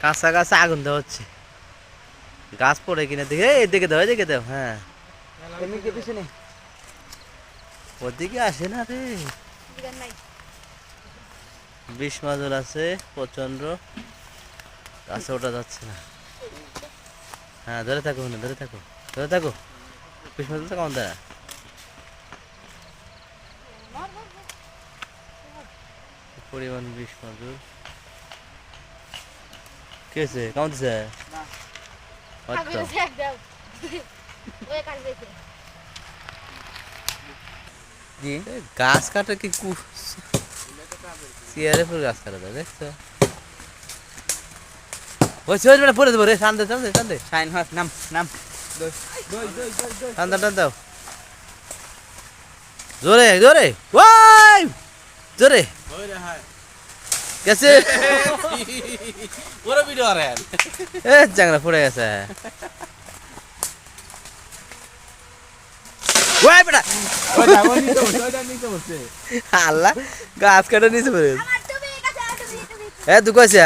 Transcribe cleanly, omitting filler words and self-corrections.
কাঁচা কাঁচা আগুন দেওয়া হচ্ছে গাছ পড়ে কিনা দেখে এদিকে দাও এদিকে দাও হ্যাঁ ওদিকে আসে না রে বিষ মাজল আছে প্রচন্ড গাছে ওঠা যাচ্ছে না হ্যাঁ ধরে থাকো ধরে থাকো বিষ মাজল তো কেমন দেয় পরিমাণ বিষ মাজল কি হয়েছে কেমন দিছে গাছ কাটা কি চেয়ারে পুরো গাছ কাটা যায় দেখছো ওই ছোট বেটা পড়ে দেবো রে টান দে শাইন হাত নাম নাম টান দাও জোরে জোরে ওই জোরে কেসে পুরো ভিডিও রে এ চাংড়া পড়ে গেছে ওই বেটা আল্লাহ গাছ কাটা নিচে পড়ে এ তুই কইছে